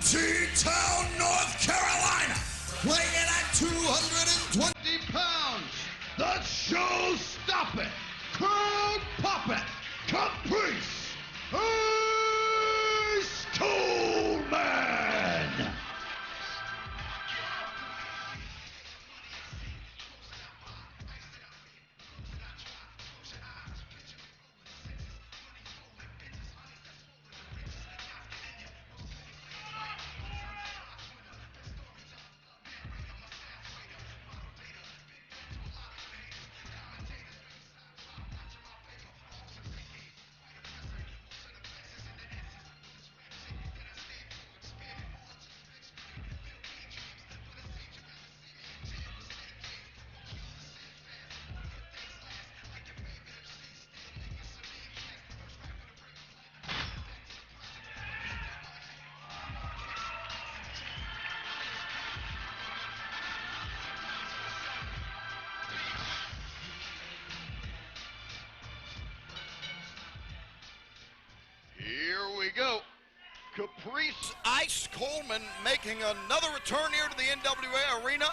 T-Town, North Carolina, weighing in at 220 pounds, the show-stopping, crowd-popping, Caprice Coleman! Here we go. Caprice Ice Coleman making another return here to the NWA arena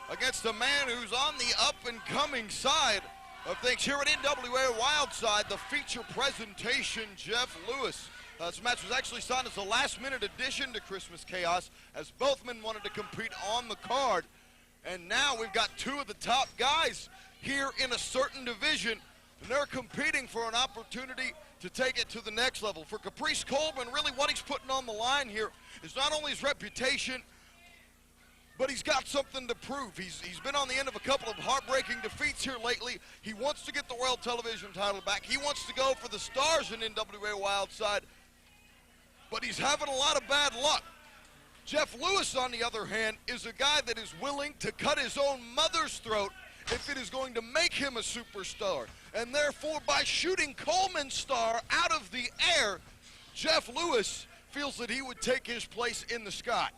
against a man who's on the up-and-coming side of things here at NWA Wildside, the feature presentation, Jeff Lewis. This match was actually signed as a last-minute addition to Christmas Chaos, as both men wanted to compete on the card. And now we've got two of the top guys here in a certain division, and they're competing for an opportunity to take it to the next level. For Caprice Coleman, really what he's putting on the line here is not only his reputation, but he's got something to prove. He's been on the end of a couple of heartbreaking defeats here lately. He wants to get the World Television title back. He wants to go for the stars in NWA Wildside, but he's having a lot of bad luck. Jeff Lewis, on the other hand, is a guy that is willing to cut his own mother's throat if it is going to make him a superstar. And therefore, by shooting Coleman's star out of the air, Jeff Lewis feels that he would take his place in the sky.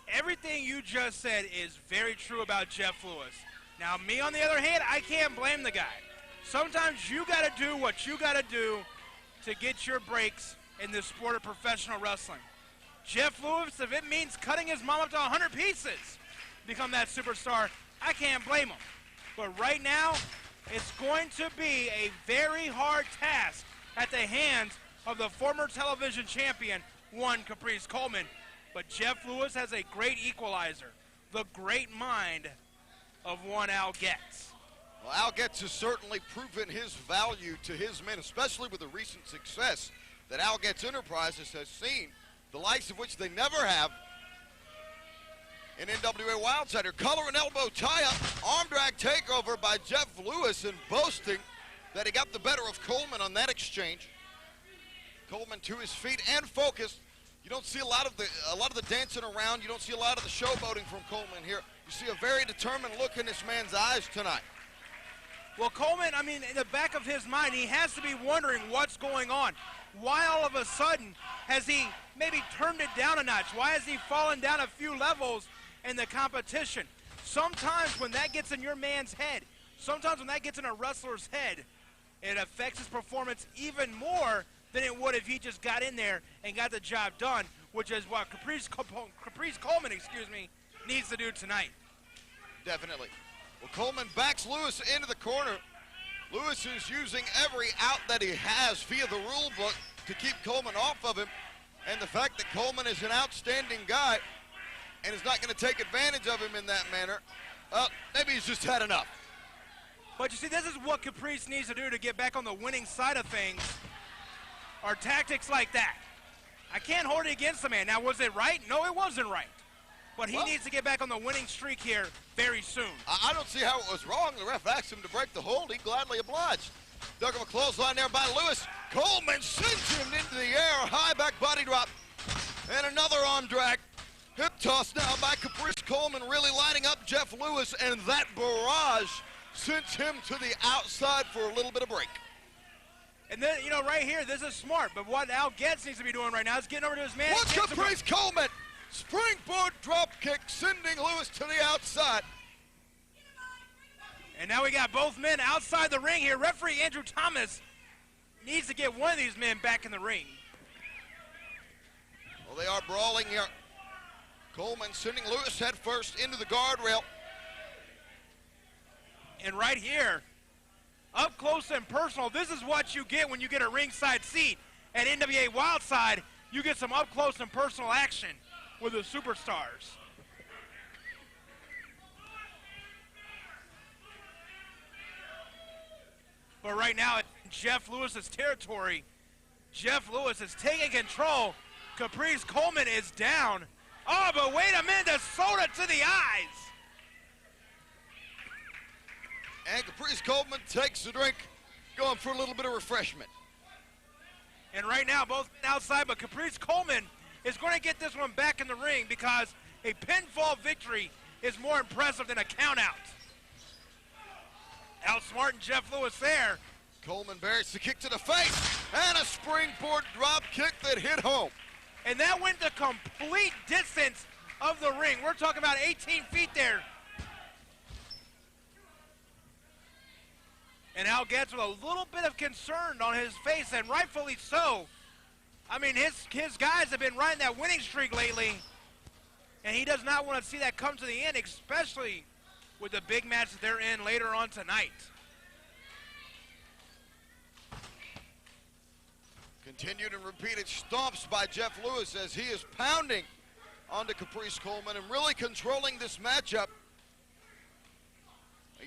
Everything you just said is very true about Jeff Lewis. Now, me, on the other hand, I can't blame the guy. Sometimes you got to do what you got to do to get your breaks in this sport of professional wrestling. Jeff Lewis, if it means cutting his mom up to 100 pieces to become that superstar, I can't blame him. But right now, it's going to be a very hard task at the hands of the former television champion, one Caprice Coleman. But Jeff Lewis has a great equalizer, the great mind of one Al Getz. Well, Al Getz has certainly proven his value to his men, especially with the recent success that Al Getz Enterprises has seen, the likes of which they never have in NWA Wildside. Collar and elbow tie-up, arm drag takeover by Jeff Lewis, and boasting that he got the better of Coleman on that exchange. Coleman to his feet and focused. You don't see a lot of the dancing around. You don't see a lot of the showboating from Coleman here. You see a very determined look in this man's eyes tonight. Well, Coleman, I mean, in the back of his mind, he has to be wondering what's going on. Why all of a sudden has he maybe turned it down a notch? Why has he fallen down a few levels in the competition? Sometimes when that gets in your man's head, sometimes when that gets in a wrestler's head, it affects his performance even more than it would if he just got in there and got the job done, which is what Caprice Coleman, needs to do tonight. Definitely. Well, Coleman backs Lewis into the corner. Lewis is using every out that he has via the rule book to keep Coleman off of him. And the fact that Coleman is an outstanding guy and is not going to take advantage of him in that manner, maybe he's just had enough. But you see, this is what Caprice needs to do to get back on the winning side of things, are tactics like that. I can't hold it against the man. Now, was it right? No, it wasn't right. But he needs to get back on the winning streak here very soon. I don't see how it was wrong. The ref asked him to break the hold. He gladly obliged. Dug him a clothesline there by Lewis. Coleman sends him into the air. High back body drop. And another arm drag. Hip toss now by Caprice Coleman, really lining up Jeff Lewis. And that barrage sends him to the outside for a little bit of break. And then, you know, right here, this is smart. But what Al Getz needs to be doing right now is getting over to his man. What's Caprice Coleman? Springboard drop kick, sending Lewis to the outside. And now we got both men outside the ring here. Referee Andrew Thomas needs to get one of these men back in the ring. Well, they are brawling here. Coleman sending Lewis head first into the guardrail. And right here, up close and personal, this is what you get when you get a ringside seat at NWA Wildside. You get some up close and personal action with the superstars. But right now, in Jeff Lewis's territory, Jeff Lewis is taking control. Caprice Coleman is down. Oh, but wait a minute, the soda to the eyes. And Caprice Coleman takes the drink, going for a little bit of refreshment. And right now, both outside, but Caprice Coleman is going to get this one back in the ring because a pinfall victory is more impressive than a countout. Outsmarting Jeff Lewis there. Coleman buries the kick to the face, and a springboard drop kick that hit home. And that went the complete distance of the ring. We're talking about 18 feet there. And Al Getz with a little bit of concern on his face, and rightfully so. I mean, his guys have been riding that winning streak lately, and he does not want to see that come to the end, especially with the big match that they're in later on tonight. Continued and repeated stomps by Jeff Lewis as he is pounding onto Caprice Coleman and really controlling this matchup.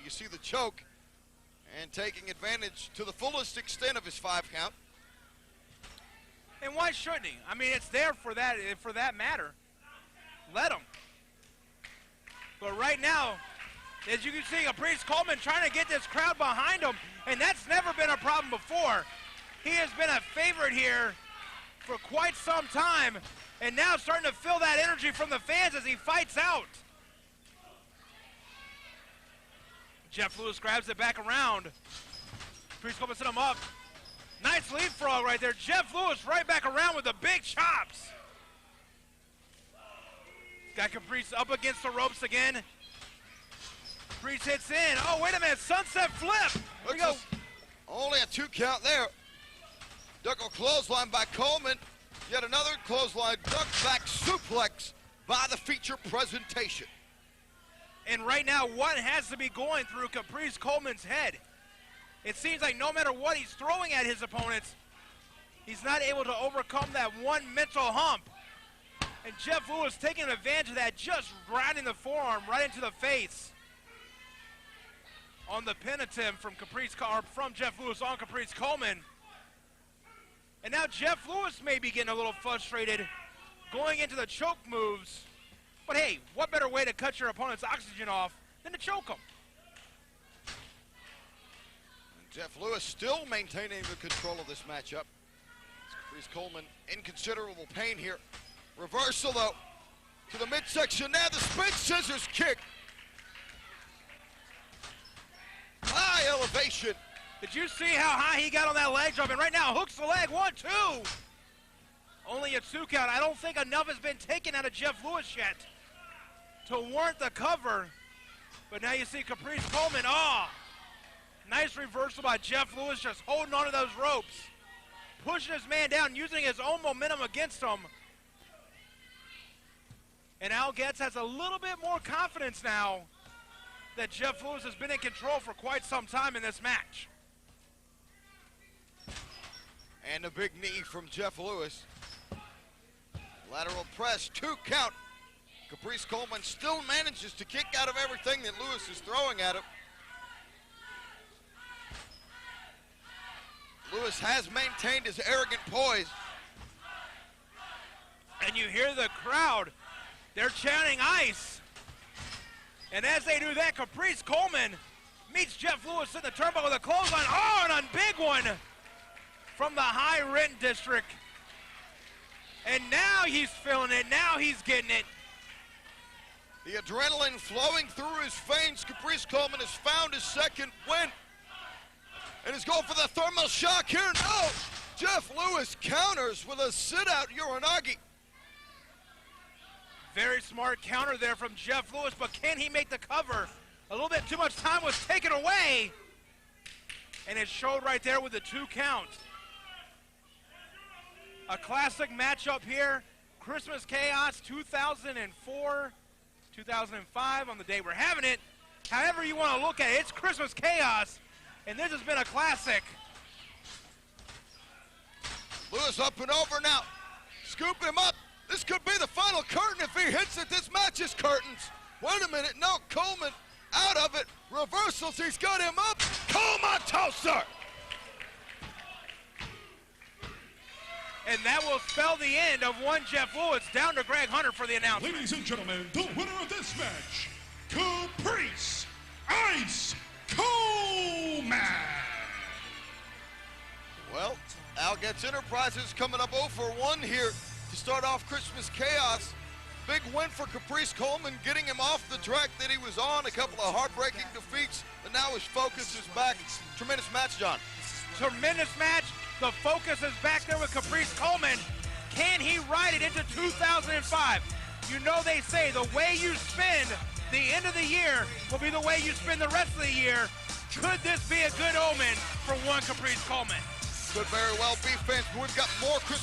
You see the choke and taking advantage to the fullest extent of his 5 count. And why shouldn't he? I mean, it's there for that matter. Let him. But right now, as you can see, Caprice Coleman trying to get this crowd behind him, and that's never been a problem before. He has been a favorite here for quite some time, and now starting to feel that energy from the fans as he fights out. Jeff Lewis grabs it back around. Caprice Coleman set him up. Nice leapfrog right there. Jeff Lewis right back around with the big chops. Got Caprice up against the ropes again. Caprice hits in. Oh, wait a minute. Sunset flip. Here we go. Only a 2 count there. Duck clothesline by Coleman. Yet another clothesline duck back suplex by the feature presentation. And right now, what has to be going through Caprice Coleman's head? It seems like no matter what he's throwing at his opponents, he's not able to overcome that one mental hump. And Jeff Lewis taking advantage of that, just riding the forearm right into the face on the pin attempt from Jeff Lewis on Caprice Coleman. And now Jeff Lewis may be getting a little frustrated going into the choke moves. But hey, what better way to cut your opponent's oxygen off than to choke him? And Jeff Lewis still maintaining the control of this matchup. Caprice Coleman in considerable pain here. Reversal though to the midsection. Now the spin scissors kick. High elevation. Did you see how high he got on that leg drop? And right now hooks the leg. 1, 2. Only a 2 count. I don't think enough has been taken out of Jeff Lewis yet to warrant the cover. But now you see Caprice Coleman. Oh, nice reversal by Jeff Lewis, just holding onto those ropes, pushing his man down, using his own momentum against him. And Al Getz has a little bit more confidence now that Jeff Lewis has been in control for quite some time in this match. And a big knee from Jeff Lewis. Lateral press, 2 count. Caprice Coleman still manages to kick out of everything that Lewis is throwing at him. Lewis has maintained his arrogant poise. And you hear the crowd. They're chanting ice. And as they do that, Caprice Coleman meets Jeff Lewis in the turnbuckle with a clothesline. Oh, and a big one from the high rent district. And now he's feeling it. Now he's getting it. The adrenaline flowing through his veins. Caprice Coleman has found his second win. And he's going for the thermal shock here. No! Jeff Lewis counters with a sit-out Uranagi. Very smart counter there from Jeff Lewis, but can he make the cover? A little bit too much time was taken away. And it showed right there with the 2 count. A classic matchup here. Christmas Chaos 2004, 2005 on the day we're having it. However you want to look at it, it's Christmas Chaos, and this has been a classic. Lewis up and over now, scooping him up. This could be the final curtain if he hits it. This match is curtains. Wait a minute, no, Coleman out of it. Reversals, he's got him up. Coleman toaster. And that will spell the end of one Jeff Lewis. Down to Greg Hunter for the announcement. Ladies and gentlemen, the winner of this match, Caprice Ice Coleman. Well, Al Getz Enterprises coming up 0 for 1 here to start off Christmas Chaos. Big win for Caprice Coleman, getting him off the track that he was on. A couple of heartbreaking defeats, but now his focus is back. Tremendous match, John. Tremendous match. The focus is back there with Caprice Coleman. Can he ride it into 2005? You know they say the way you spend the end of the year will be the way you spend the rest of the year. Could this be a good omen for one Caprice Coleman? Could very well be, fans. We've got more Christmas